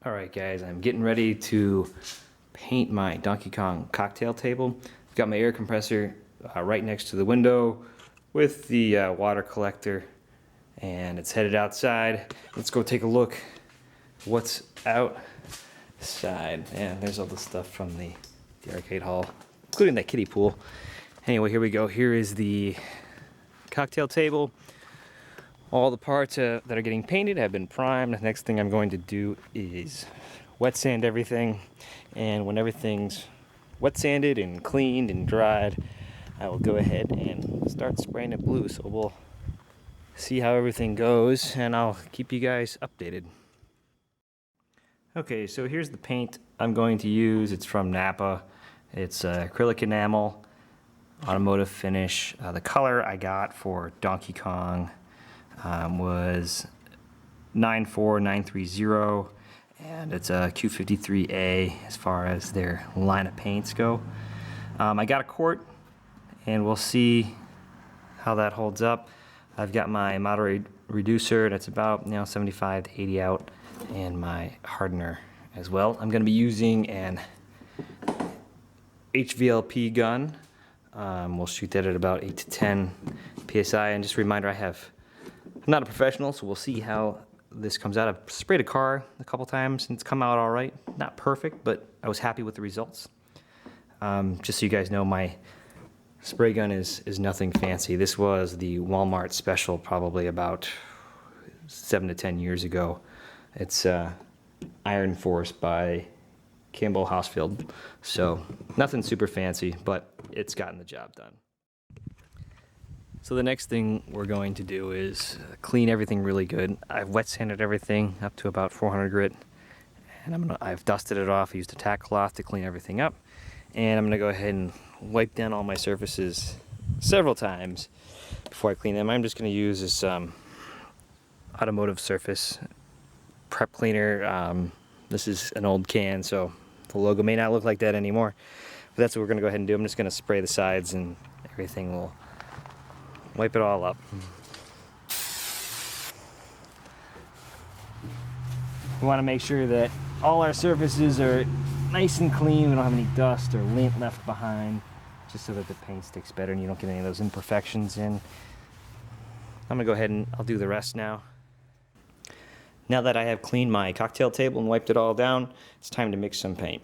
Alright guys, I'm getting ready to paint my Donkey Kong cocktail table. I've got my air compressor right next to the window with the water collector, and it's headed outside. Let's go take a look what's outside. And there's all the stuff from the arcade hall, including that kiddie pool. Anyway, here we go. Here is the cocktail table. All the parts that are getting painted have been primed. The next thing I'm going to do is wet sand everything, and when everything's wet sanded and cleaned and dried, I will go ahead and start spraying it blue. So we'll see how everything goes, and I'll keep you guys updated. Okay, so here's the paint I'm going to use. It's from Napa. It's acrylic enamel, automotive finish. The color I got for Donkey Kong was 94930, and it's a Q53A as far as their line of paints go. I got a quart, and we'll see how that holds up. I've got my moderate reducer that's about 75 to 80 out, and my hardener as well. I'm going to be using an HVLP gun. We'll shoot that at about 8 to 10 psi. And just a reminder, I'm not a professional, so we'll see how this comes out. I've sprayed a car a couple times and it's come out all right. Not perfect, but I was happy with the results. Just so you guys know, my spray gun is nothing fancy. This was the Walmart special probably about 7 to 10 years ago. It's Iron Force by Campbell Housefield. So nothing super fancy, but it's gotten the job done. So the next thing we're going to do is clean everything really good. I've wet sanded everything up to about 400 grit, and I've dusted it off. I used a tack cloth to clean everything up, and I'm gonna go ahead and wipe down all my surfaces several times before I clean them. I'm just gonna use this automotive surface prep cleaner. This is an old can, so the logo may not look like that anymore, but that's what we're gonna go ahead and do. I'm just gonna spray the sides and everything will wipe it all up. We want to make sure that all our surfaces are nice and clean. We don't have any dust or lint left behind, just so that the paint sticks better and you don't get any of those imperfections in. I'm gonna go ahead and I'll do the rest now. Now that I have cleaned my cocktail table and wiped it all down, it's time to mix some paint.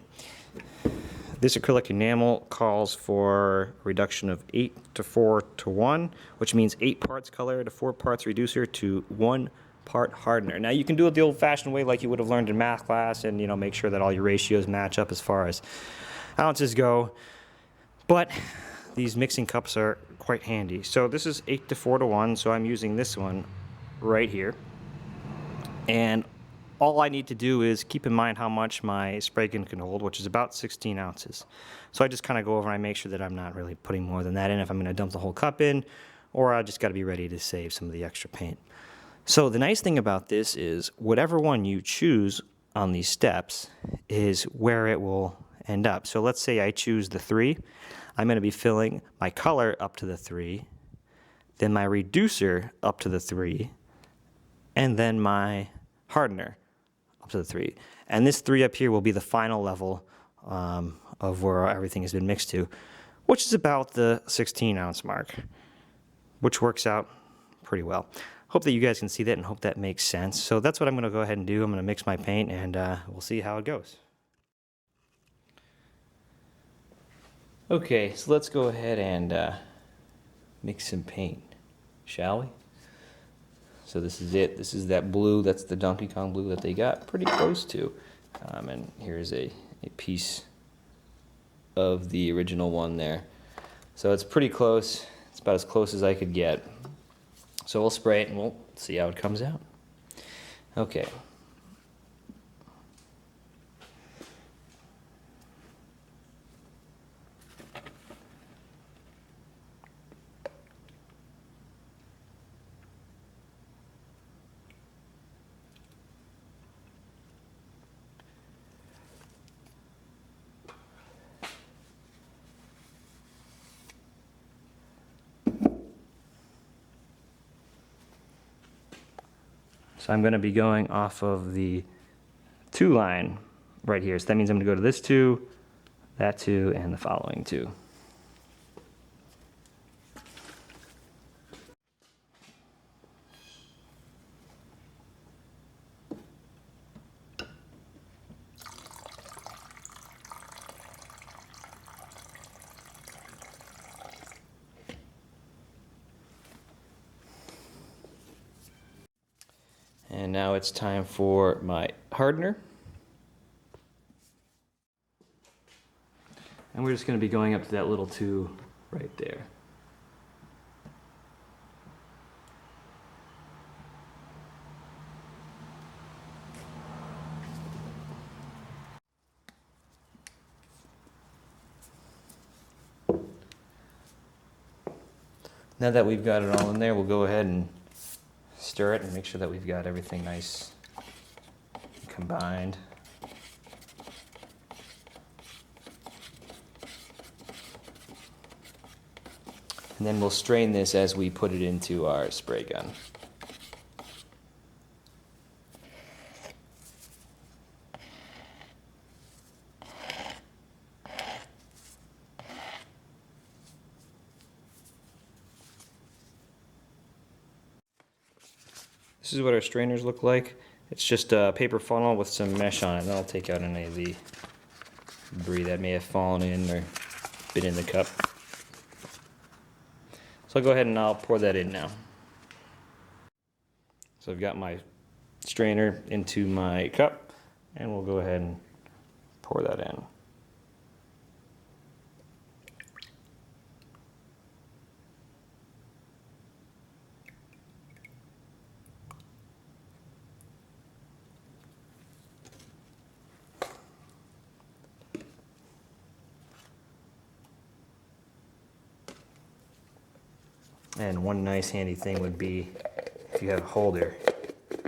This acrylic enamel calls for a reduction of 8 to 4 to 1, which means 8 parts color to 4 parts reducer to 1 part hardener. Now you can do it the old-fashioned way like you would have learned in math class and make sure that all your ratios match up as far as ounces go, but these mixing cups are quite handy. So this is 8 to 4 to 1, so I'm using this one right here, and all I need to do is keep in mind how much my spray gun can hold, which is about 16 ounces. So I just kind of go over and I make sure that I'm not really putting more than that in if I'm going to dump the whole cup in, or I just got to be ready to save some of the extra paint. So the nice thing about this is whatever one you choose on these steps is where it will end up. So let's say I choose the 3. I'm going to be filling my color up to the 3, then my reducer up to the 3, and then my hardener up to the 3. And this 3 up here will be the final level of where everything has been mixed to, which is about the 16 ounce mark, which works out pretty well. Hope that you guys can see that and hope that makes sense. So that's what I'm going to go ahead and do. I'm going to mix my paint, and we'll see how it goes. Okay, so let's go ahead and mix some paint, shall we? So this is it. This is that blue. That's the Donkey Kong blue that they got pretty close to. And here's a piece of the original one there. So it's pretty close. It's about as close as I could get. So we'll spray it and we'll see how it comes out. Okay. So I'm going to be going off of the 2 line right here. So that means I'm gonna go to this 2, that 2, and the following 2. And now it's time for my hardener. And we're just going to be going up to that little 2 right there. Now that we've got it all in there, we'll go ahead and stir it and make sure that we've got everything nice and combined. And then we'll strain this as we put it into our spray gun. This is what our strainers look like. It's just a paper funnel with some mesh on it. That'll take out any of the debris that may have fallen in or been in the cup. So I'll go ahead and I'll pour that in now. So I've got my strainer into my cup, and we'll go ahead and pour that in. And one nice handy thing would be if you have a holder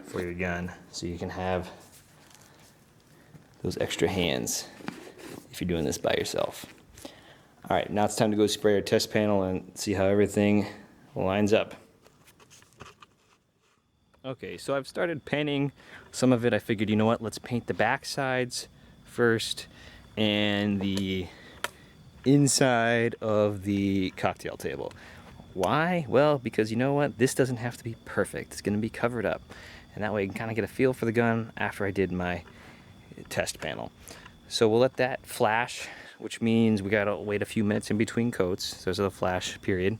for your gun, so you can have those extra hands if you're doing this by yourself. All right, now it's time to go spray our test panel and see how everything lines up. Okay, so I've started painting some of it. I figured, you know what, let's paint the back sides first and the inside of the cocktail table. Why? Well, because you know what? This doesn't have to be perfect. It's going to be covered up. And that way I can kind of get a feel for the gun after I did my test panel. So we'll let that flash, which means we got to wait a few minutes in between coats. So there's a flash period.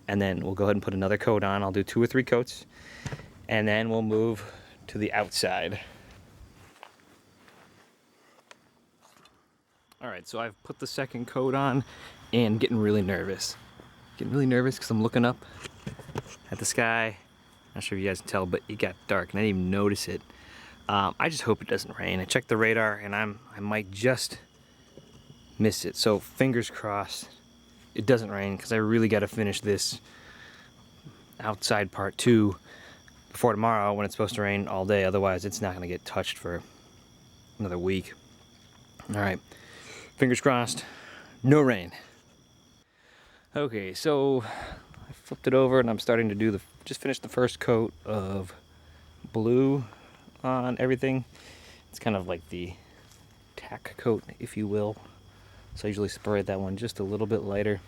And then we'll go ahead and put another coat on. I'll do 2 or 3 coats. And then we'll move to the outside. All right, so I've put the second coat on and getting really nervous. Getting really nervous because I'm looking up at the sky. Not sure if you guys can tell, but it got dark and I didn't even notice it. I just hope it doesn't rain. I checked the radar and I might just miss it. So fingers crossed it doesn't rain, because I really got to finish this outside part 2 before tomorrow when it's supposed to rain all day. Otherwise it's not going to get touched for another week. All right, fingers crossed, no rain. Okay, so I flipped it over and I'm starting to do just finish the first coat of blue on everything. It's kind of like the tack coat, if you will. So I usually spray that one just a little bit lighter.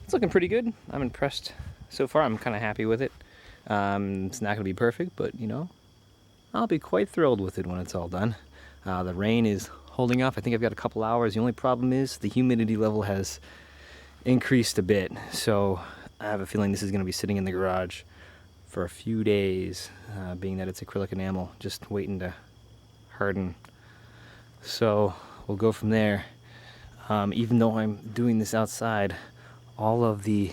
It's looking pretty good. I'm impressed so far. I'm kind of happy with it. It's not going to be perfect, but you know, I'll be quite thrilled with it when it's all done. The rain is holding off. I think I've got a couple hours. The only problem is the humidity level has increased a bit, so I have a feeling this is going to be sitting in the garage for a few days, being that it's acrylic enamel, just waiting to harden. So we'll go from there. Even though I'm doing this outside, all of the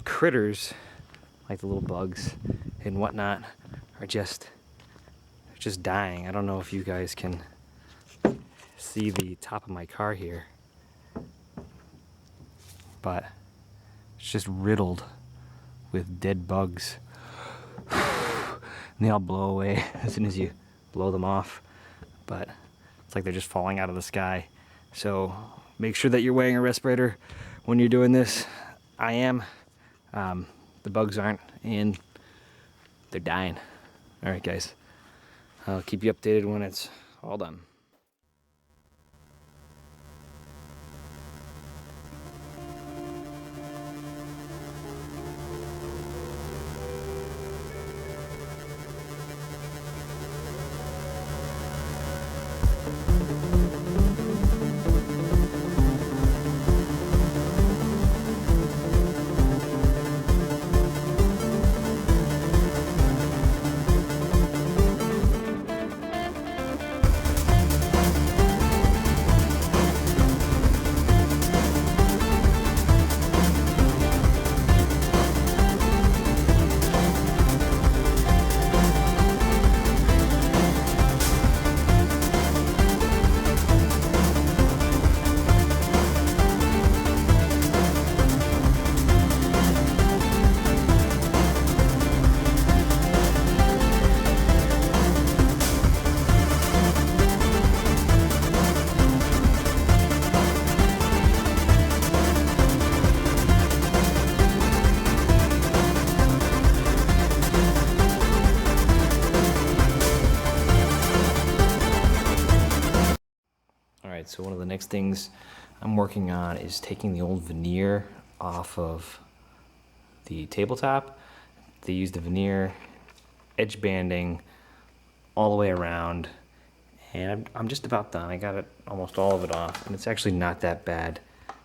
critters, like the little bugs and whatnot, are just dying. I don't know if you guys can see the top of my car here, but it's just riddled with dead bugs. And they all blow away as soon as you blow them off. But it's like they're just falling out of the sky. So make sure that you're wearing a respirator when you're doing this. I am. The bugs aren't, and they're dying. All right, guys. I'll keep you updated when it's all done. Alright, so one of the next things I'm working on is taking the old veneer off of the tabletop. They used the veneer, edge banding all the way around, and I'm just about done. I got it, almost all of it off, and it's actually not that bad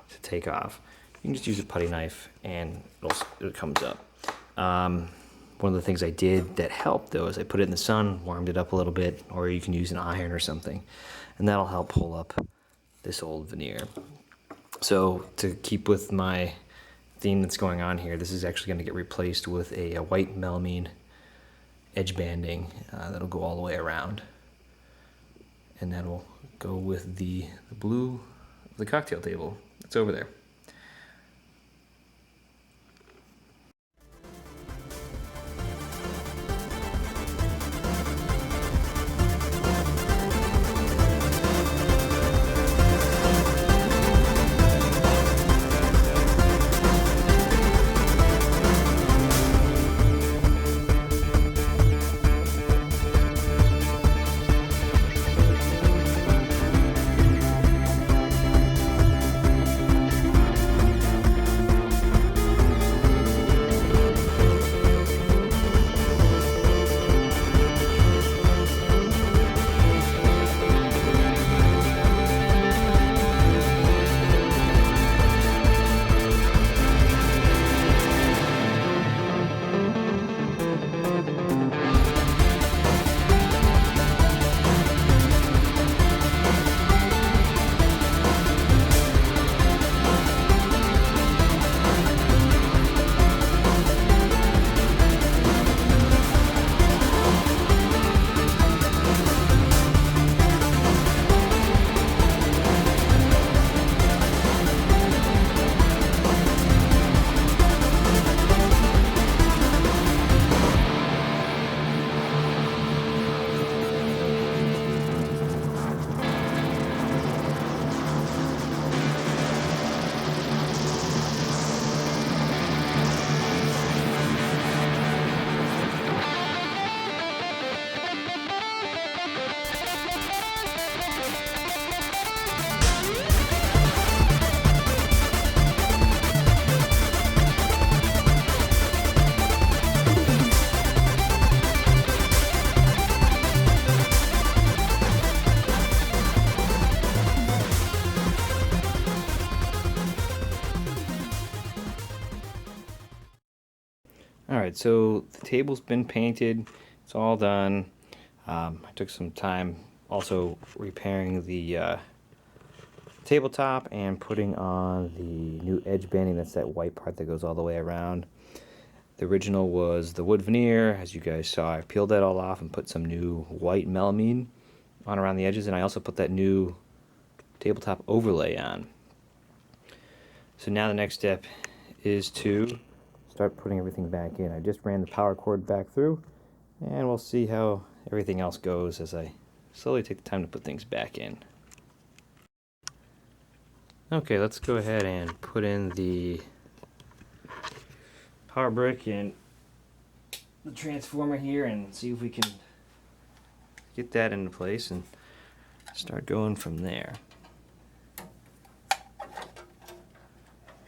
to take off. You can just use a putty knife and it comes up. One of the things I did that helped though is I put it in the sun, warmed it up a little bit, or you can use an iron or something, and that'll help pull up this old veneer. So to keep with my theme that's going on here, this is actually going to get replaced with a white melamine edge banding that'll go all the way around, and that'll go with the blue of the cocktail table that's over there. Alright, so the table's been painted, it's all done. I took some time also repairing the tabletop and putting on the new edge banding. That's that white part that goes all the way around. The original was the wood veneer, as you guys saw. I peeled that all off and put some new white melamine on around the edges, and I also put that new tabletop overlay on. So now the next step is to start putting everything back in. I just ran the power cord back through, and we'll see how everything else goes as I slowly take the time to put things back in. Okay, let's go ahead and put in the power brick and the transformer here and see if we can get that into place and start going from there.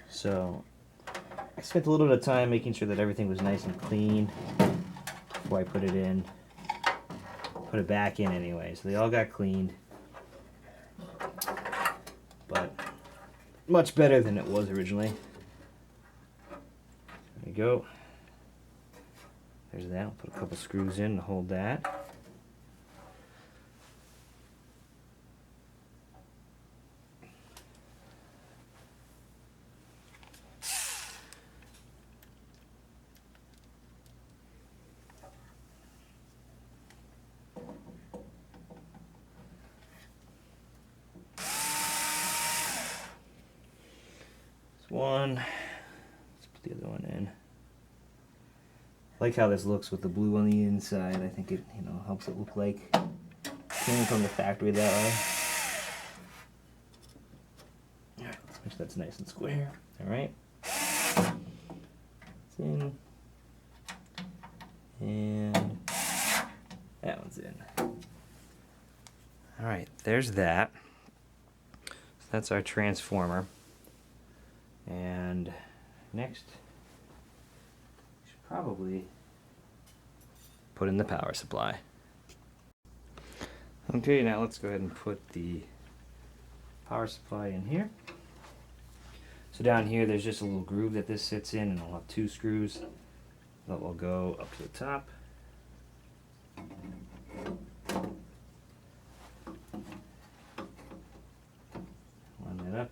So I spent a little bit of time making sure that everything was nice and clean before I put it in. Put it back in anyway, so they all got cleaned. But much better than it was originally. There we go. There's that. I'll put a couple screws in to hold that. One. Let's put the other one in. I like how this looks with the blue on the inside. I think it, helps it look like it came from the factory that way. Alright, let's make sure that's nice and square. Alright. It's in. And that one's in. Alright, there's that. So that's our transformer. And next, we should probably put in the power supply. Okay, now let's go ahead and put the power supply in here. So down here there's just a little groove that this sits in, and I'll have 2 screws that will go up to the top. Line that up.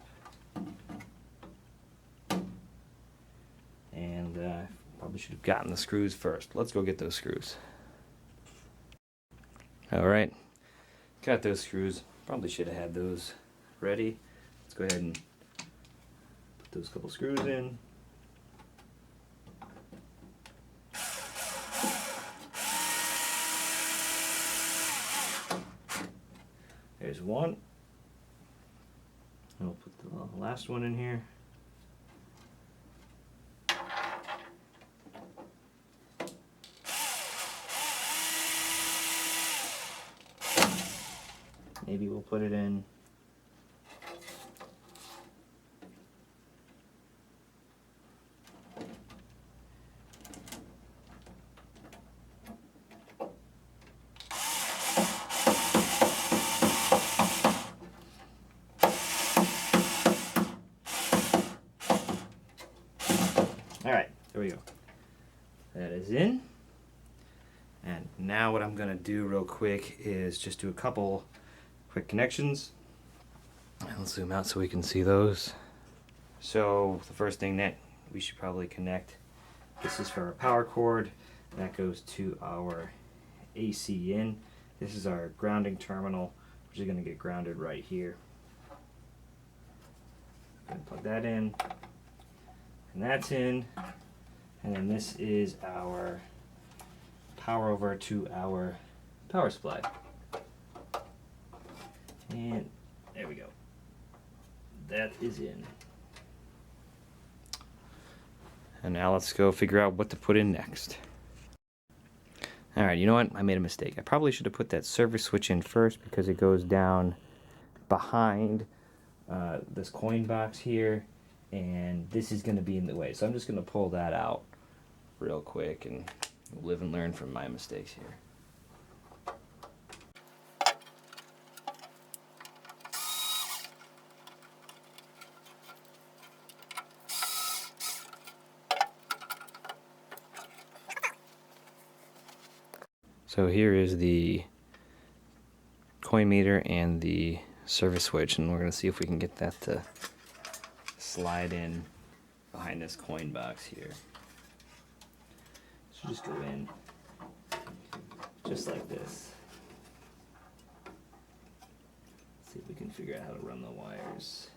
And probably should have gotten the screws first. Let's go get those screws. Alright, got those screws. Probably should have had those ready. Let's go ahead and put those couple screws in. There's one. And we'll put the last one in here. Maybe we'll put it in. All right, there we go. That is in. And now what I'm gonna do real quick is just do a couple quick connections. I'll zoom out so we can see those. So the first thing that we should probably connect, this is for our power cord. That goes to our AC in. This is our grounding terminal, which is going to get grounded right here. Going to plug that in, and that's in. And then this is our power over to our power supply. And there we go. That is in. And now let's go figure out what to put in next. Alright, you know what? I made a mistake. I probably should have put that service switch in first because it goes down behind this coin box here, and this is going to be in the way. So I'm just going to pull that out real quick and live and learn from my mistakes here. So here is the coin meter and the service switch, and we're going to see if we can get that to slide in behind this coin box here. So just go in just like this. See if we can figure out how to run the wires.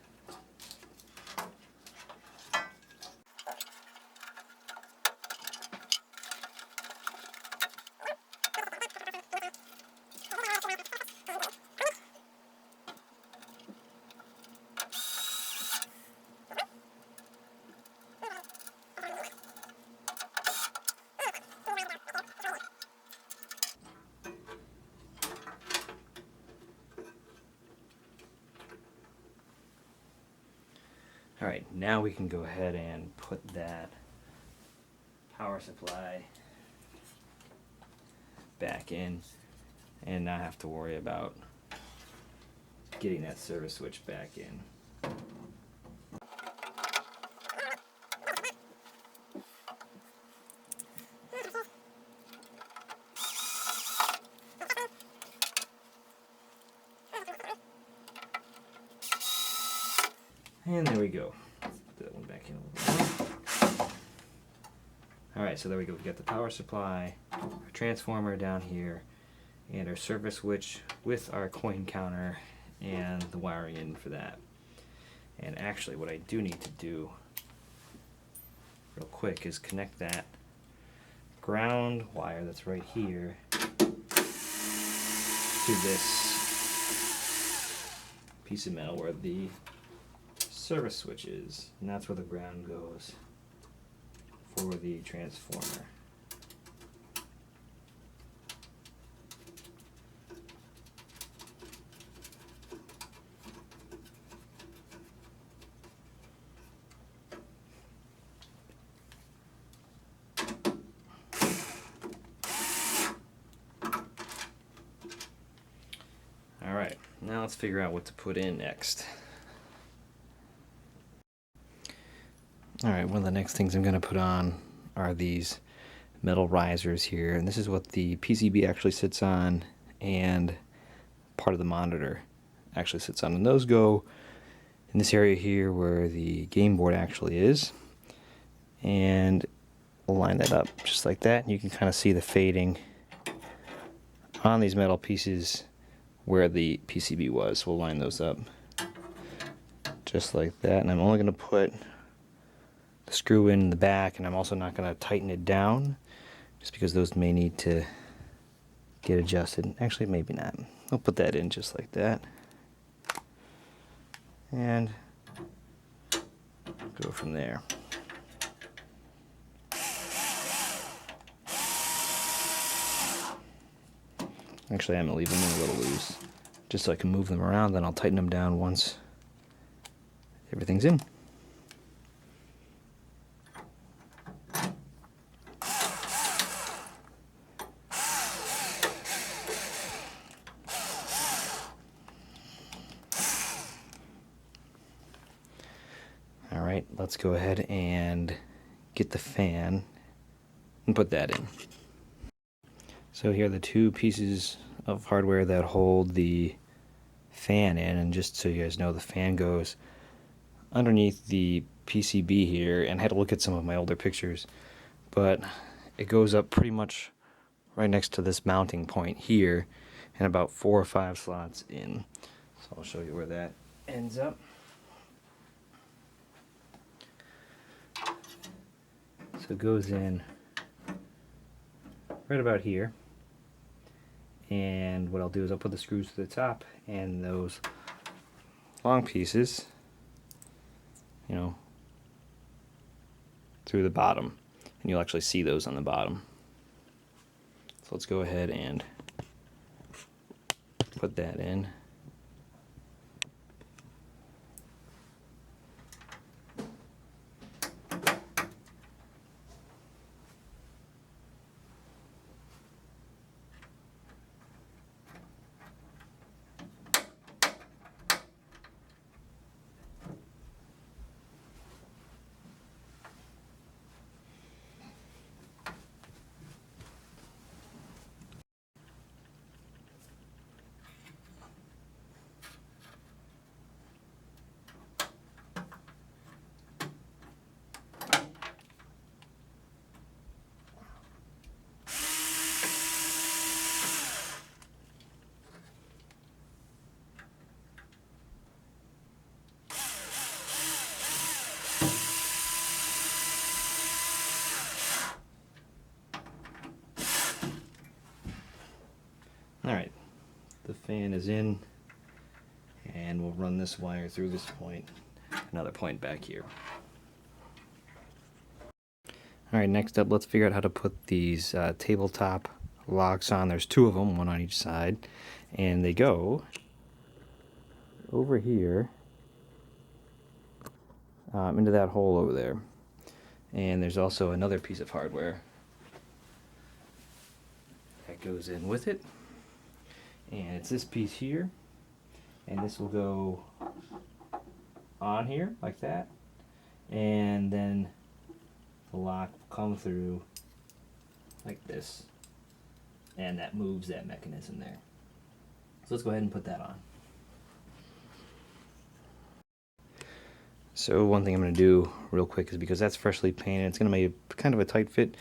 Alright, now we can go ahead and put that power supply back in and not have to worry about getting that service switch back in. And there we go. Put that one back in a little bit. Alright, so there we go. We got the power supply, our transformer down here, and our service switch with our coin counter and the wiring in for that. And actually what I do need to do real quick is connect that ground wire that's right here to this piece of metal where the service switch is, and that's where the ground goes for the transformer. Alright, now let's figure out what to put in next. Alright, one of the next things I'm going to put on are these metal risers here, and this is what the PCB actually sits on and part of the monitor actually sits on. And those go in this area here where the game board actually is, and we'll line that up just like that, and you can kind of see the fading on these metal pieces where the PCB was. So we'll line those up just like that, and I'm only going to put the screw in the back, and I'm also not going to tighten it down just because those may need to get adjusted. Actually, maybe not. I'll put that in just like that and go from there. Actually, I'm going to leave them a little loose just so I can move them around, then I'll tighten them down once everything's in. Alright, let's go ahead and get the fan and put that in. So here are the two pieces of hardware that hold the fan in, and just so you guys know, the fan goes underneath the PCB here, and I had to look at some of my older pictures, but it goes up pretty much right next to this mounting point here and about 4 or 5 slots in. So I'll show you where that ends up. So it goes in right about here, and what I'll do is I'll put the screws to the top and those long pieces, you know, through the bottom, and you'll actually see those on the bottom. So let's go ahead and put that in. Alright, the fan is in, and we'll run this wire through this point, another point back here. Alright, next up, let's figure out how to put these tabletop locks on. There's 2 of them, one on each side, and they go over here into that hole over there. And there's also another piece of hardware that goes in with it. And it's this piece here. And this will go on here like that. And then the lock will come through like this. And that moves that mechanism there. So let's go ahead and put that on. So one thing I'm going to do real quick is, because that's freshly painted, it's going to make kind of a tight fit.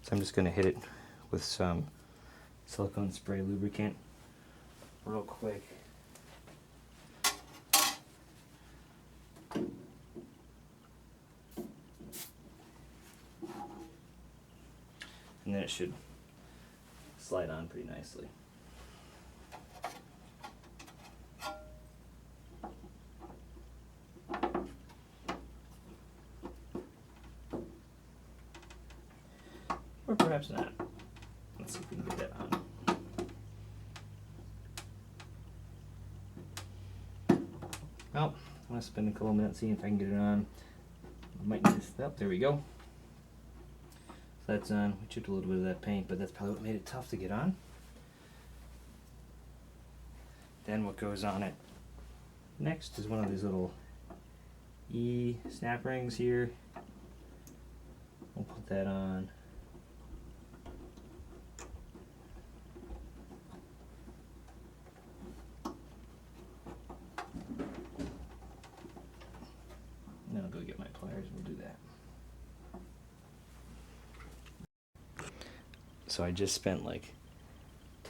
So I'm just going to hit it with some silicone spray lubricant real quick. And then it should slide on pretty nicely. Or perhaps not. Let's see if we can get that on. Well, I'm going to spend a couple minutes seeing if I can get it on. I might need this. Oh, there we go. So that's on. We chipped a little bit of that paint, but that's probably what made it tough to get on. Then what goes on it next is one of these little E snap rings here. We'll put that on. And then I'll go get my pliers and we'll do that. So I just spent like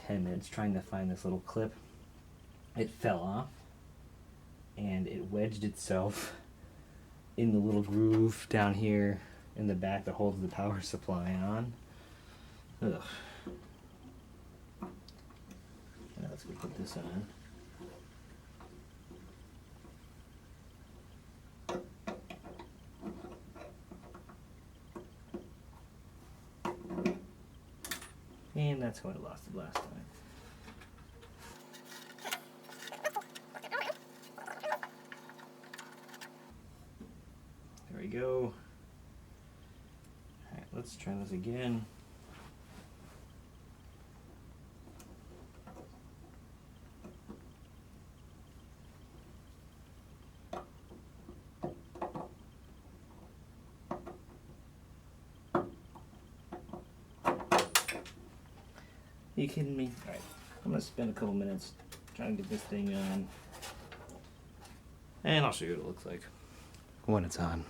10 minutes trying to find this little clip. It fell off and it wedged itself in the little groove down here in the back that holds the power supply on. Ugh. Now let's go put this on. And that's how I lost it last time. There we go. Alright, let's try this again. Are you kidding me? Alright, I'm going to spend a couple minutes trying to get this thing on. And I'll show you what it looks like when it's on.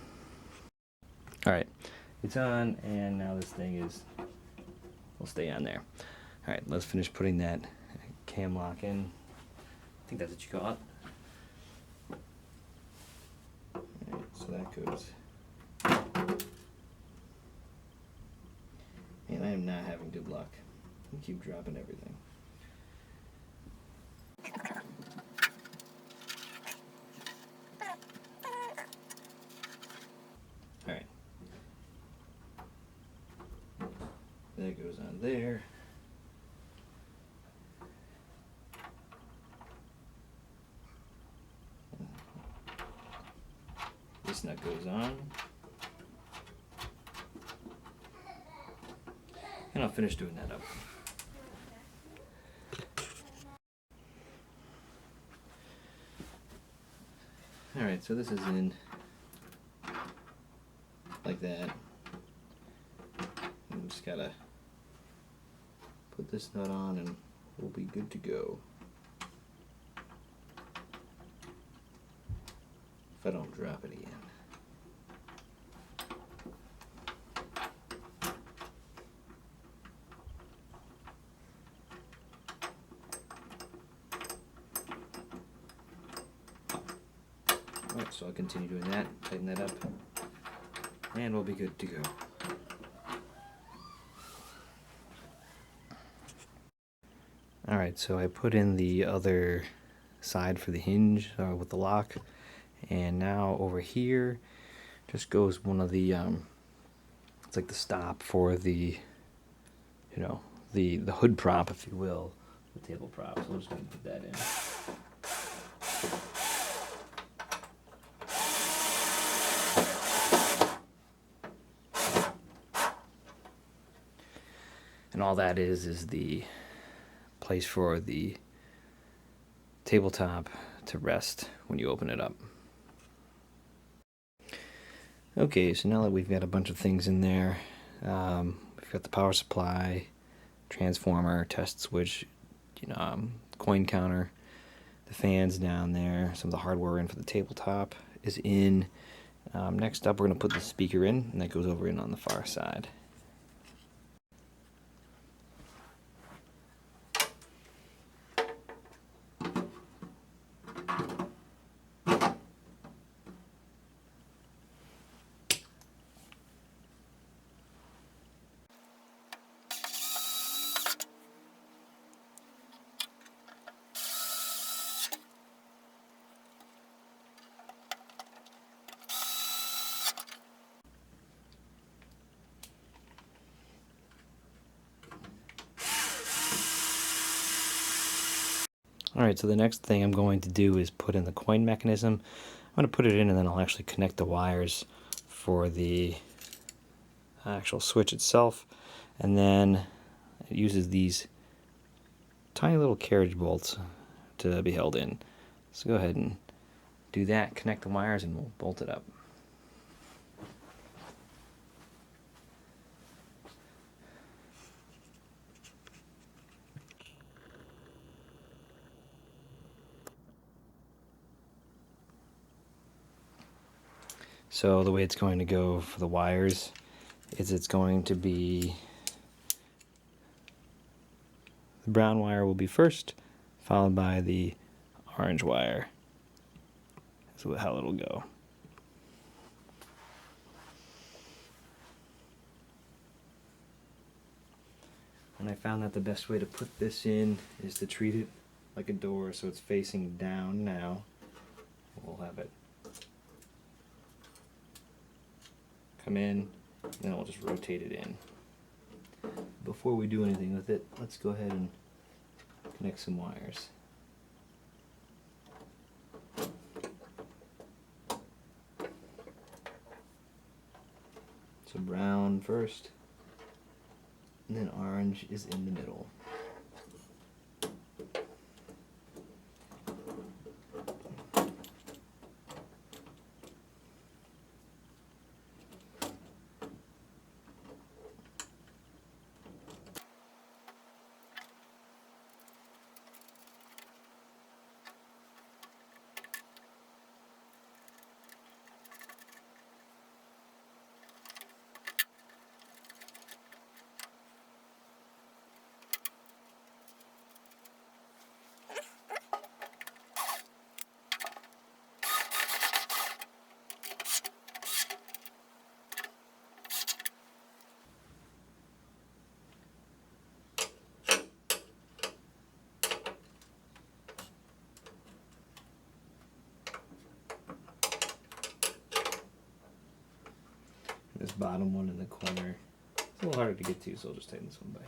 Alright, it's on, and now this thing will stay on there. Alright, let's finish putting that cam lock in. I think that's what you call it. Alright, so that goes. And I am not having good luck. I keep dropping everything. Alright. That goes on there. This nut goes on. And I'll finish doing that up. Alright, so this is in like that. I'm just gotta put this nut on and we'll be good to go. If I don't drop it again. Alright, so I'll continue doing that, tighten that up, and we'll be good to go. Alright, so I put in the other side for the hinge with the lock, and now over here just goes one of the, it's like the stop for the, you know, the hood prop, if you will, the table prop. So we're just going to put that in. And all that is the place for the tabletop to rest when you open it up. Okay, so now that we've got a bunch of things in there, we've got the power supply, transformer, test switch, coin counter, the fans down there, some of the hardware in for the tabletop is in. Next up, we're going to put the speaker in, and that goes over in on the far side. Alright, so the next thing I'm going to do is put in the coin mechanism. I'm going to put it in and then I'll actually connect the wires for the actual switch itself. And then it uses these tiny little carriage bolts to be held in. So go ahead and do that, connect the wires, and we'll bolt it up. So the way it's going to go for the wires is it's going to be, the brown wire will be first, followed by the orange wire. That's how it'll go. And I found that the best way to put this in is to treat it like a door, so it's facing down now. We'll have it come in, and then we'll just rotate it in. Before we do anything with it, let's go ahead and connect some wires. So brown first, and then orange is in the middle. This bottom one in the corner, it's a little harder to get to, so I'll just tighten this one by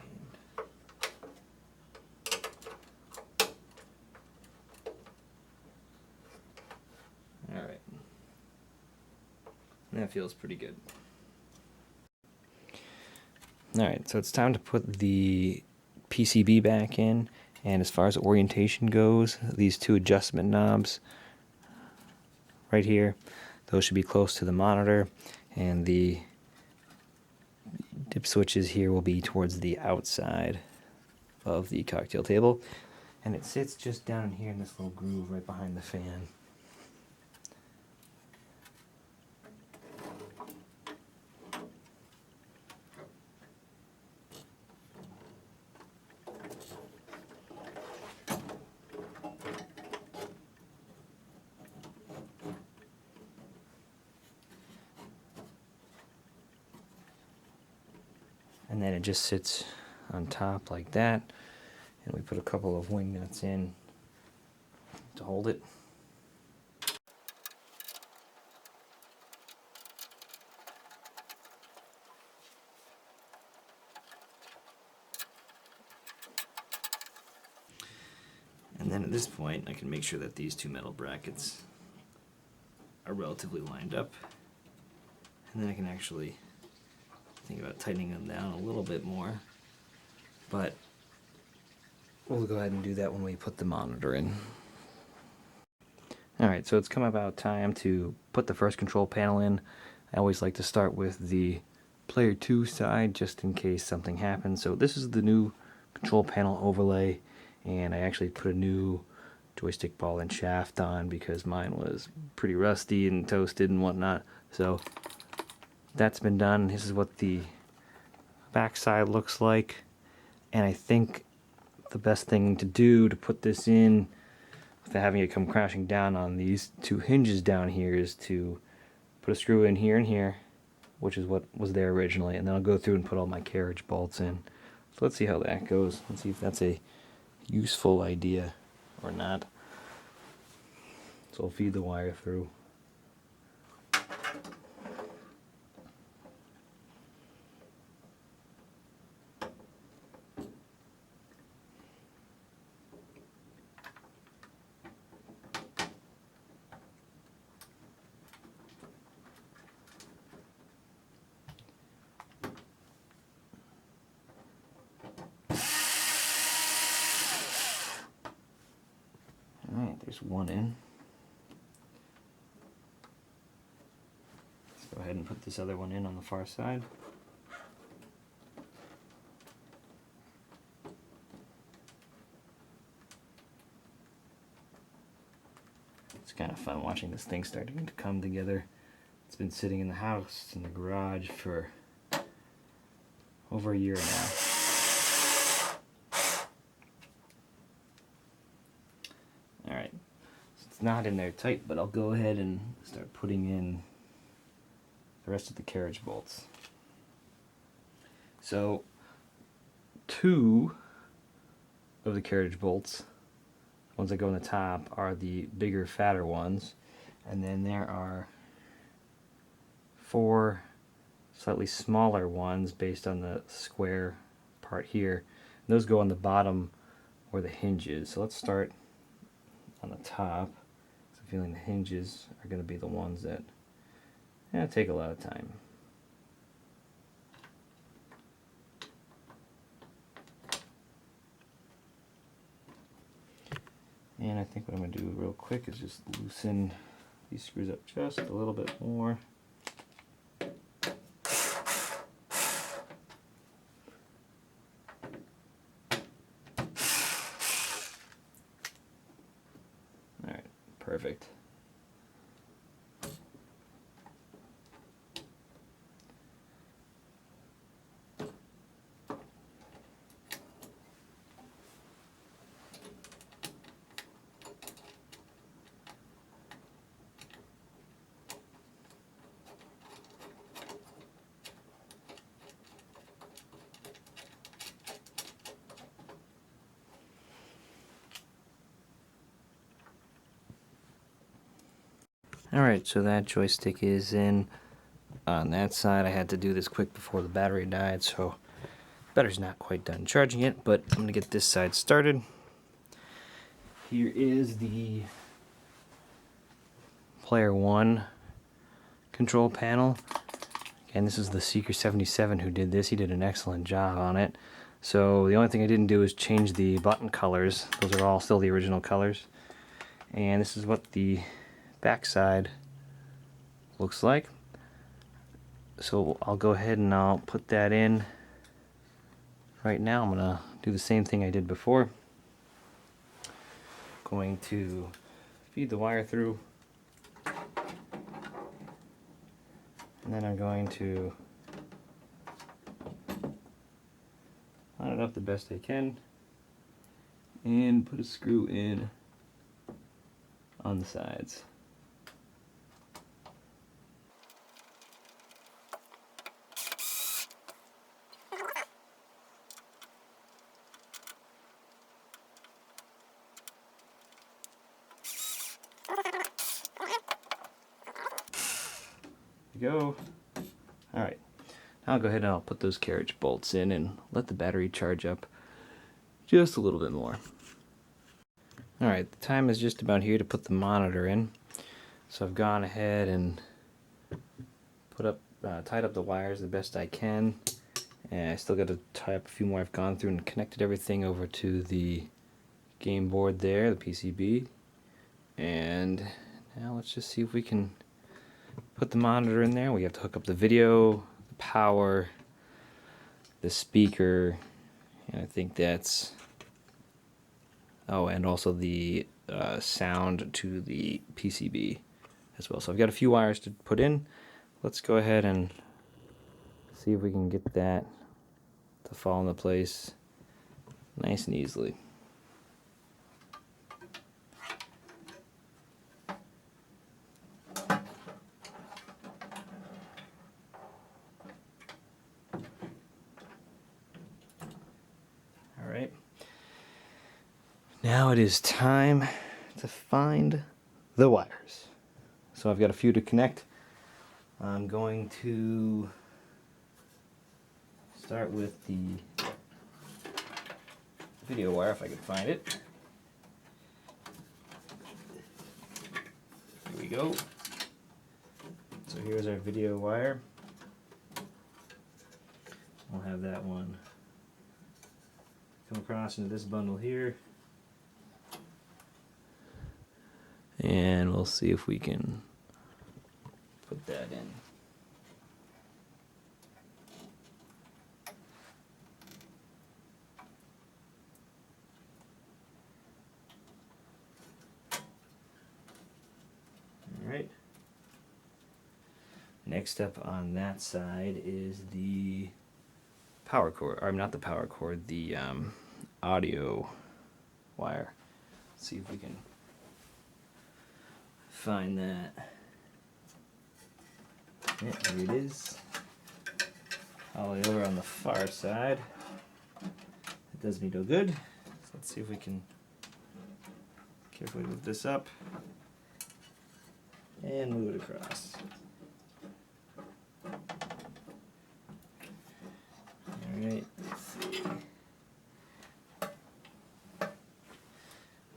hand. Alright. That feels pretty good. Alright, so it's time to put the PCB back in, and as far as orientation goes, these two adjustment knobs right here, those should be close to the monitor, and the dip switches here will be towards the outside of the cocktail table, and it sits just down here in this little groove right behind the fan. And then it just sits on top like that, and we put a couple of wing nuts in to hold it. And then at this point I can make sure that these two metal brackets are relatively lined up, and then I can actually think about tightening them down a little bit more but we'll go ahead and do that when we put the monitor in. Alright, so it's come about time to put the first control panel in. I always like to start with the player 2 side just in case something happens. So this is the new control panel overlay, and I actually put a new joystick ball and shaft on because mine was pretty rusty and toasted and whatnot. So that's been done. This is what the back side looks like, and I think the best thing to do to put this in without having it come crashing down on these two hinges down here is to put a screw in here and here, which is what was there originally, and then I'll go through and put all my carriage bolts in. So let's see how that goes. Let's see if that's a useful idea or not. So I'll feed the wire through. Alright, there's one in. Let's go ahead and put this other one in on the far side. It's kind of fun watching this thing starting to come together. It's been sitting in the house, in the garage, for over a year now. Alright, so it's not in there tight, but I'll go ahead and start putting in the rest of the carriage bolts. So, 2 of the carriage bolts, ones that go on the top, are the bigger, fatter ones, and then there are 4 slightly smaller ones based on the square part here. And those go on the bottom where the hinge is. So let's start on the top. So I'm feeling the hinges are going to be the ones that take a lot of time. And I think what I'm going to do real quick is just loosen these screws up just a little bit more. Alright, perfect. Alright, so that joystick is in on that side. I had to do this quick before the battery died, so battery's not quite done charging it, but I'm going to get this side started. Here is the player 1 control panel. Again, this is the Seeker 77 who did this. He did an excellent job on it. So the only thing I didn't do is change the button colors. Those are all still the original colors. And this is what the backside looks like. So I'll go ahead and I'll put that in right now. I'm gonna do the same thing I did before. Going to feed the wire through, and then I'm going to line it up the best I can and put a screw in on the sides. Go. Alright, now I'll go ahead and I'll put those carriage bolts in and let the battery charge up just a little bit more. Alright, the time is just about here to put the monitor in. So I've gone ahead and tied up the wires the best I can, And I still got to tie up a few more. I've gone through and connected everything over to the game board there, the PCB. And now let's just see if we can put the monitor in there. We have to hook up the video, the power, the speaker, and I think that's, oh, and also the sound to the PCB as well. So I've got a few wires to put in. Let's go ahead and see if we can get that to fall into place nice and easily. All right. Now it is time to find the wires. So I've got a few to connect. I'm going to start with the video wire if I can find it. Here we go. So here's our video wire. We'll have that one come across into this bundle here. And we'll see if we can put that in. Alright. Next up on that side is the power cord, or not the power cord, the audio wire. Let's see if we can find that. Yeah, here it is. All the way over on the far side. It does me no good. So let's see if we can carefully move this up and move it across. Alright, let's see.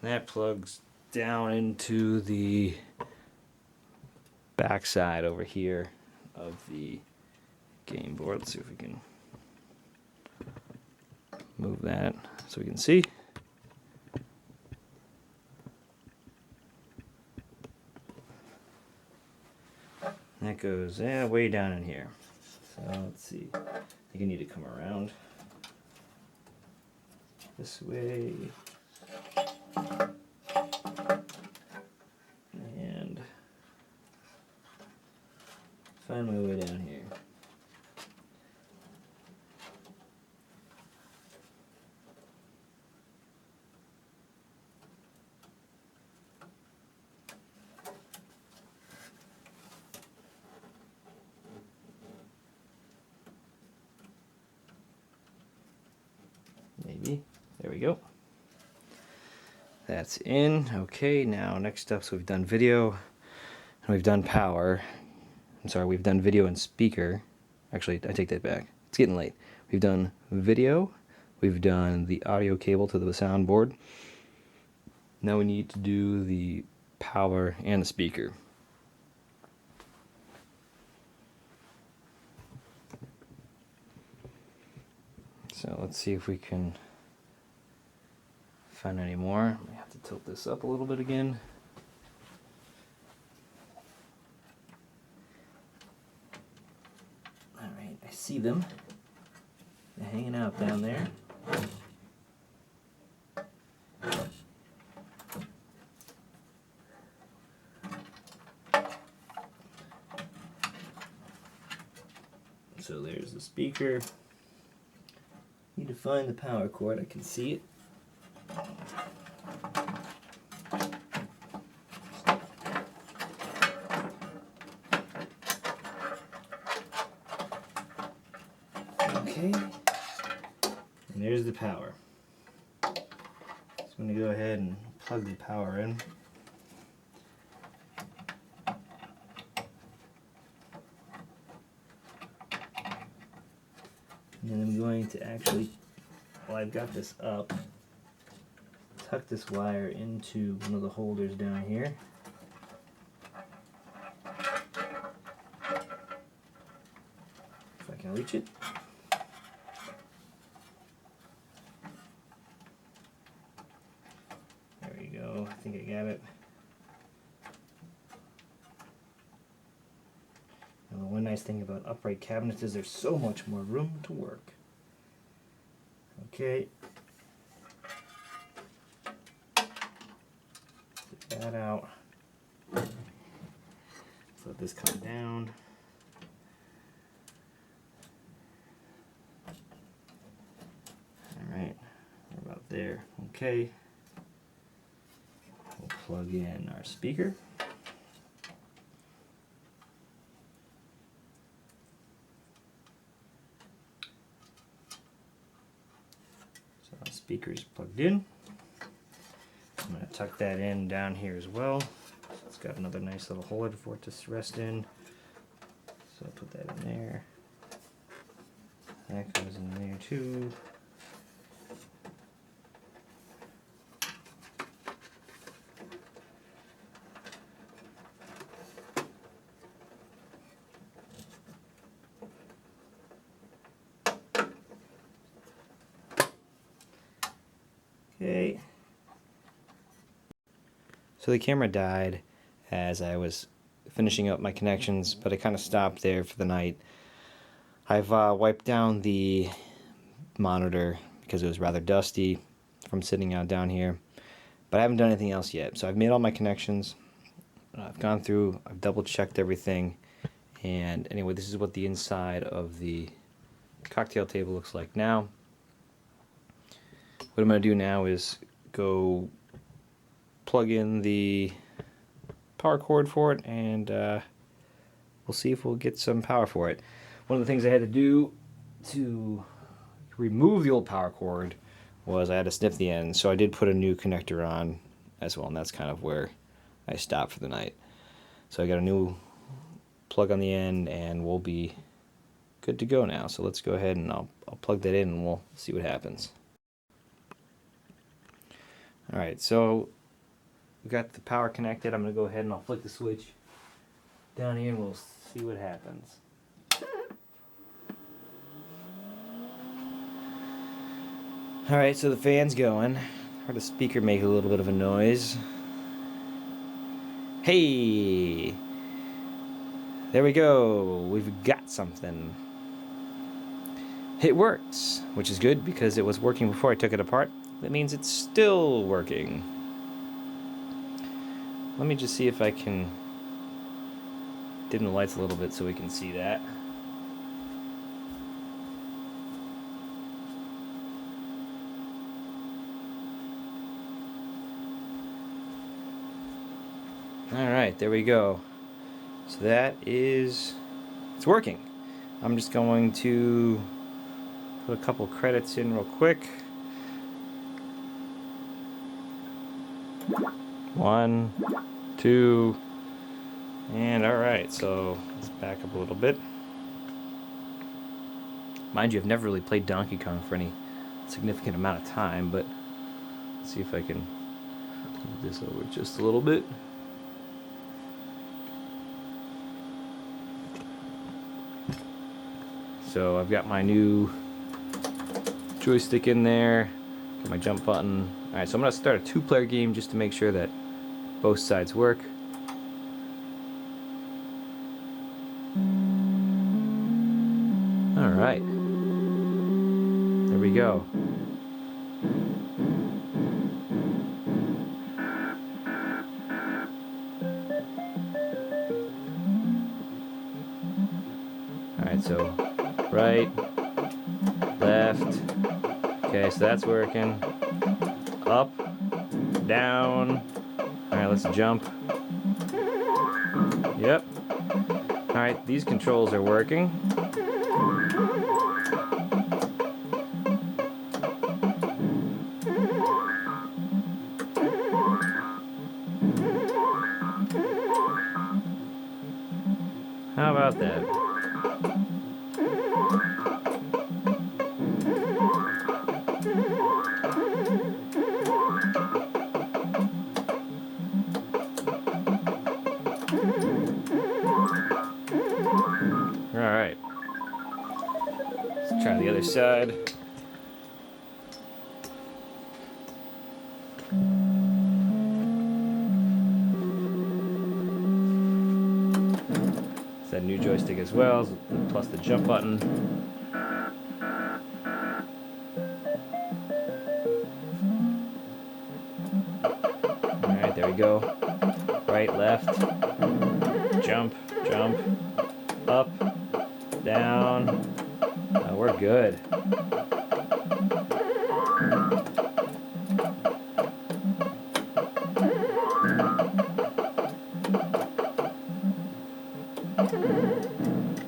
That plugs down into the back side over here of the game board. Let's see if we can move that so we can see. That goes way down in here. So let's see. I think I need to come around this way. And find my way down here. Maybe. There we go. That's in. Okay, now next up, so we've done video and we've done power. I'm sorry, we've done video and speaker. Actually, I take that back. It's getting late. We've done video. We've done the audio cable to the soundboard. Now we need to do the power and the speaker. So let's see if we can find any more. I have to tilt this up a little bit again. Alright, I see them. They're hanging out down there. So there's the speaker. Need to find the power cord. I can see it. Okay, and there's the power. So I'm going to go ahead and plug the power in. And then I'm going to actually, while I've got this up, tuck this wire into one of the holders down here. If I can reach it. think I got it. And the one nice thing about upright cabinets is there's so much more room to work. Okay. Get that out. Let's let this come down. Alright, we're about there. Okay. We'll plug in our speaker. So our speaker's plugged in. I'm going to tuck that in down here as well. So it's got another nice little holder for it to rest in. So I'll put that in there. That goes in there too. Okay. So the camera died as I was finishing up my connections, but I kind of stopped there for the night. I've wiped down the monitor because it was rather dusty from sitting out down here, but I haven't done anything else yet. So I've made all my connections. I've gone through, I've double checked everything, and anyway, this is what the inside of the cocktail table looks like now. What I'm going to do now is go plug in the power cord for it, and we'll see if we'll get some power for it. One of the things I had to do to remove the old power cord was I had to snip the end, so I did put a new connector on as well, and that's kind of where I stopped for the night. So I got a new plug on the end, and we'll be good to go now. So let's go ahead and I'll plug that in and we'll see what happens. Alright, so we've got the power connected. I'm going to go ahead and I'll flick the switch down here and we'll see what happens. Alright, so the fan's going. Heard the speaker make a little bit of a noise. Hey! There we go. We've got something. It works, which is good because it was working before I took it apart. That means it's still working. Let me just see if I can dim the lights a little bit so we can see that. Alright, there we go. So that is, it's working. I'm just going to put a couple credits in real quick. 1, 2, and alright, so let's back up a little bit. Mind you, I've never really played Donkey Kong for any significant amount of time, but let's see if I can move this over just a little bit. So I've got my new joystick in there, got my jump button. Alright, so I'm going to start a 2-player game just to make sure that both sides work. Alright, there we go. Alright, so right, left. Okay, so that's working. Up, down. Alright, let's jump. Yep. Alright, these controls are working. How about that? Alright. Let's try the other side. as well, plus the jump button. Alright, there we go. Right, left, jump, jump, up, down. Oh, we're good.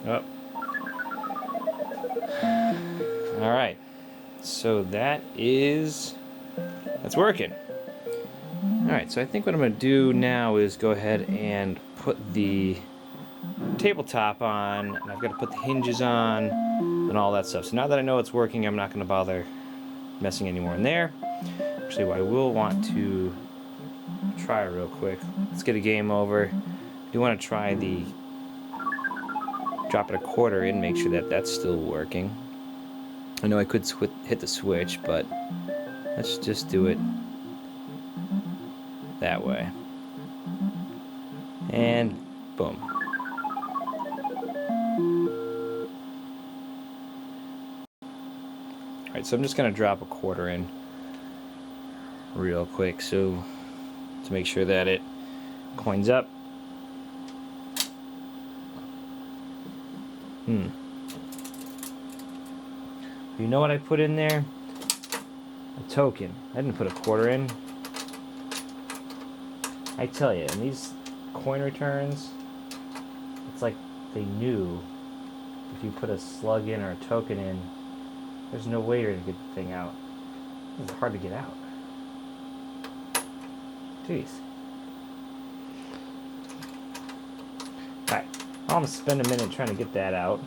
Oh. Alright, so that's working. Alright, so I think what I'm going to do now is go ahead and put the tabletop on, and I've got to put the hinges on and all that stuff. So now that I know it's working, I'm not going to bother messing anymore in there. Actually, what I will want to try real quick, let's get a game over. You want to try the drop it a quarter in, make sure that that's still working. I know I could hit the switch, but let's just do it that way. And boom. Alright, so I'm just going to drop a quarter in real quick, so to make sure that it coins up. You know what I put in there? A token. I didn't put a quarter in. I tell you, in these coin returns, it's like they knew if you put a slug in or a token in, there's no way you're going to get the thing out. It's hard to get out. Jeez. Alright, I'm going to spend a minute trying to get that out.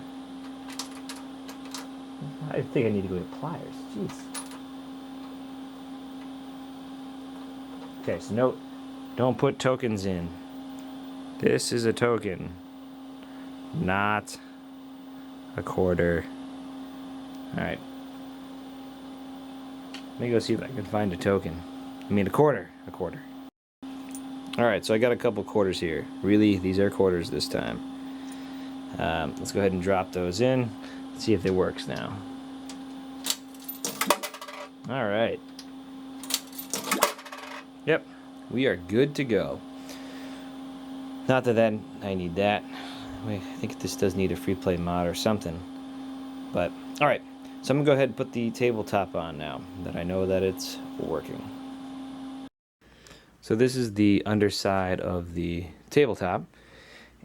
I think I need to go get pliers. Jeez. Okay, so note, don't put tokens in. This is a token, not a quarter. Alright. Let me go see if I can find a token. I mean a quarter. A quarter. Alright, so I got a couple quarters here. Really, these are quarters this time. Let's go ahead and drop those in. Let's see if it works now. Alright. Yep, we are good to go. Not that I need that. I think this does need a free play mod or something. But, alright. So I'm going to go ahead and put the tabletop on now that I know that it's working. So this is the underside of the tabletop.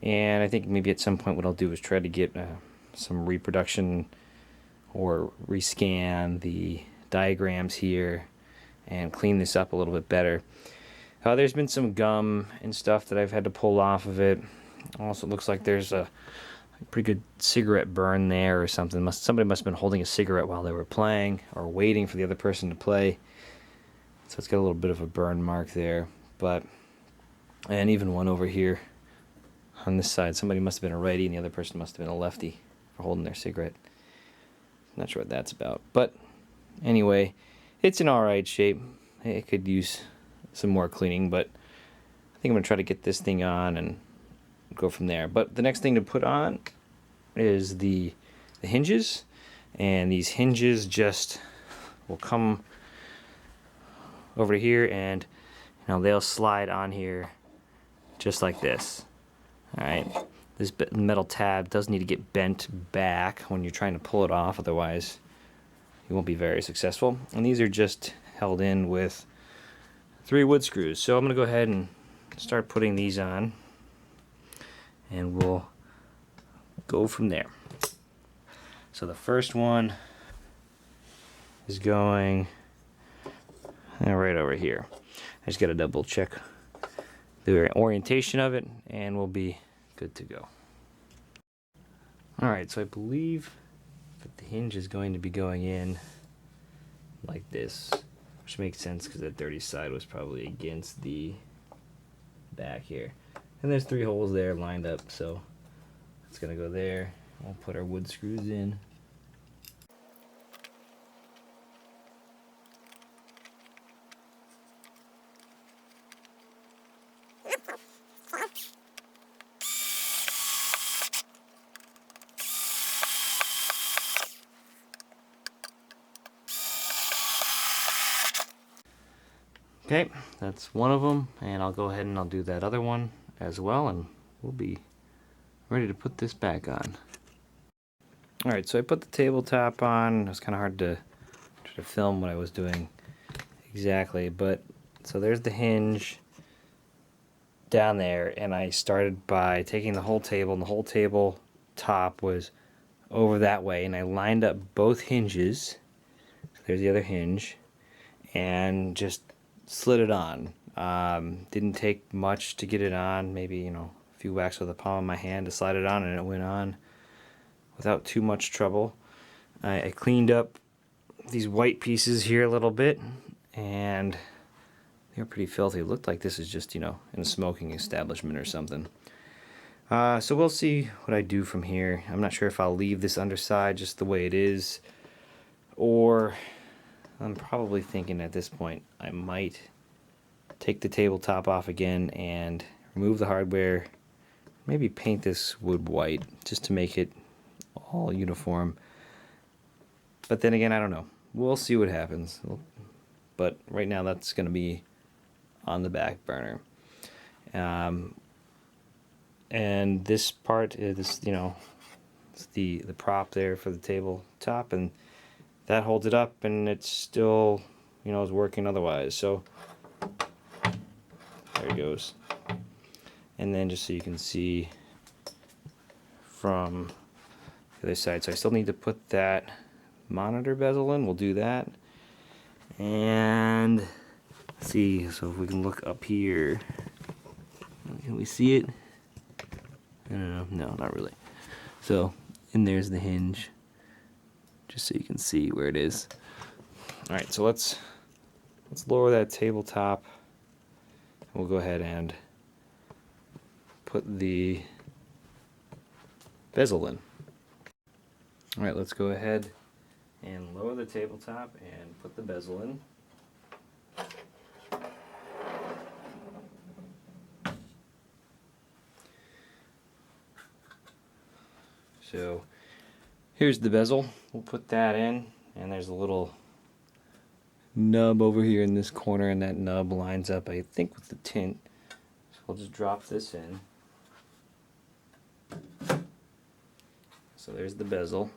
And I think maybe at some point what I'll do is try to get some reproduction or rescan the diagrams here and clean this up a little bit better. There's been some gum and stuff that I've had to pull off of it. Also, it looks like there's a pretty good cigarette burn there or something. Somebody must have been holding a cigarette while they were playing or waiting for the other person to play. So it's got a little bit of a burn mark there. And even one over here on this side. Somebody must have been a righty and the other person must have been a lefty for holding their cigarette. Not sure what that's about. But anyway, it's in alright shape. It could use some more cleaning, but I think I'm going to try to get this thing on and go from there. But the next thing to put on is the hinges, and these hinges just will come over here and they'll slide on here just like this. Alright, this metal tab does need to get bent back when you're trying to pull it off, otherwise you won't be very successful. And these are just held in with 3 wood screws. So I'm going to go ahead and start putting these on, and we'll go from there. So the first one is going right over here. I just got to double check the orientation of it, and we'll be good to go. Alright, so I believe that the hinge is going to be going in like this, which makes sense because that dirty side was probably against the back here. And there's 3 holes there lined up, so it's going to go there. We'll put our wood screws in. Okay, that's one of them, and I'll go ahead and I'll do that other one as well, and we'll be ready to put this back on. Alright, so I put the tabletop on. It was kind of hard to try to film what I was doing exactly, but so there's the hinge down there, and I started by taking the whole table, and the whole table top was over that way, and I lined up both hinges. So there's the other hinge, and just slid it on. Didn't take much to get it on, maybe, a few whacks with the palm of my hand to slide it on, and it went on without too much trouble. I cleaned up these white pieces here a little bit, and they were pretty filthy. It looked like this is just, in a smoking establishment or something. So we'll see what I do from here. I'm not sure if I'll leave this underside just the way it is, or I'm probably thinking at this point I might take the tabletop off again and remove the hardware, maybe paint this wood white just to make it all uniform. But then again, I don't know. We'll see what happens. But right now that's going to be on the back burner. And this part is, it's the prop there for the tabletop, and that holds it up, and it's still, is working otherwise. So there it goes. And then just so you can see from the other side, so I still need to put that monitor bezel in. We'll do that. And let's see, so if we can look up here, can we see it? I don't know. No, not really. So, and there's the hinge, just so you can see where it is. All right, so let's lower that tabletop. We'll go ahead and put the bezel in. All right, let's go ahead and lower the tabletop and put the bezel in. So here's the bezel. We'll put that in, and there's a little nub over here in this corner, and that nub lines up, I think, with the tint. So we'll just drop this in. So there's the bezel.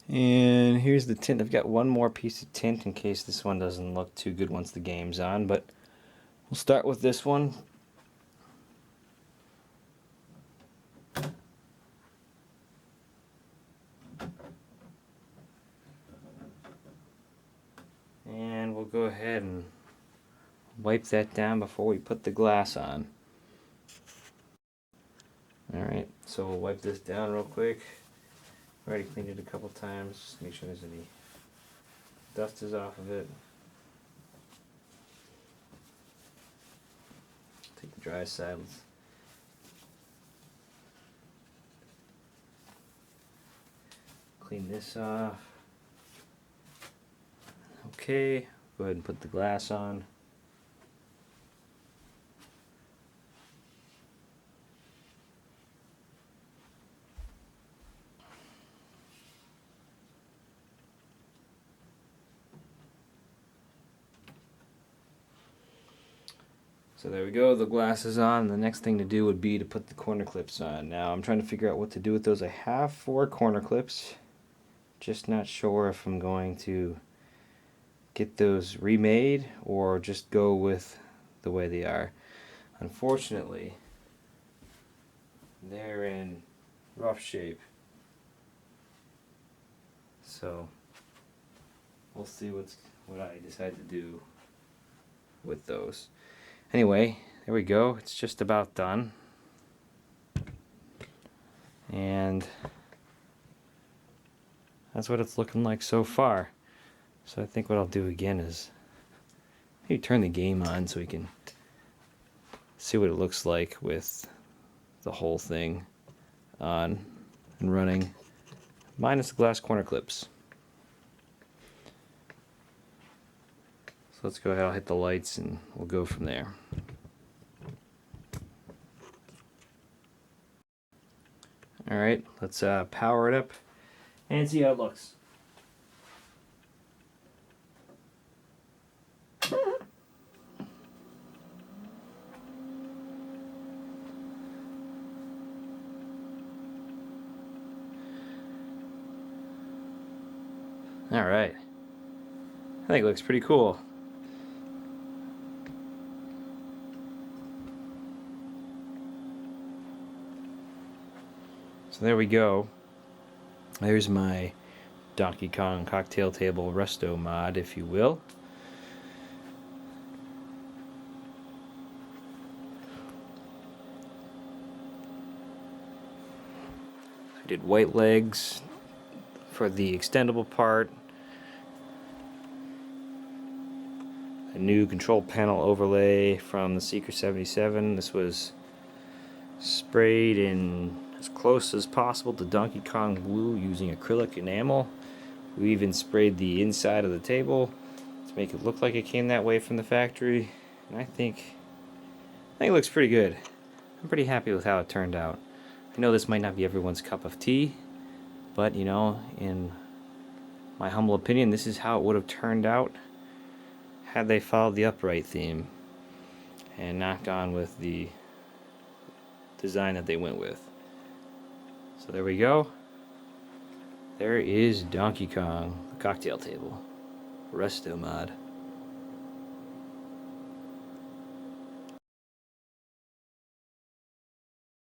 And here's the tint. I've got one more piece of tint in case this one doesn't look too good once the game's on, but we'll start with this one. And we'll go ahead and wipe that down before we put the glass on. Alright, so we'll wipe this down real quick. Already cleaned it a couple times, just make sure there's any dust is off of it. Take the dry side. Let's clean this off. Okay, go ahead and put the glass on. So there we go, the glass is on. The next thing to do would be to put the corner clips on. Now I'm trying to figure out what to do with those. I have 4 corner clips, just not sure if I'm going to get those remade or just go with the way they are. Unfortunately, they're in rough shape, so we'll see what I decide to do with those. Anyway, there we go. It's just about done. And that's what it's looking like so far. So I think what I'll do again is maybe turn the game on so we can see what it looks like with the whole thing on and running, minus the glass corner clips. So let's go ahead, I'll hit the lights and we'll go from there. Alright, let's power it up and see how it looks. Alright. I think it looks pretty cool. So there we go. There's my Donkey Kong cocktail table Restomod, if you will. I did white legs for the extendable part. A new control panel overlay from the Seeker 77. This was sprayed in as close as possible to Donkey Kong blue using acrylic enamel. We even sprayed the inside of the table to make it look like it came that way from the factory. And I think it looks pretty good. I'm pretty happy with how it turned out. I know this might not be everyone's cup of tea, but you know, in my humble opinion, this is how it would have turned out had they followed the upright theme and not gone with the design that they went with. So there we go. There is Donkey Kong, the cocktail table, Restomod.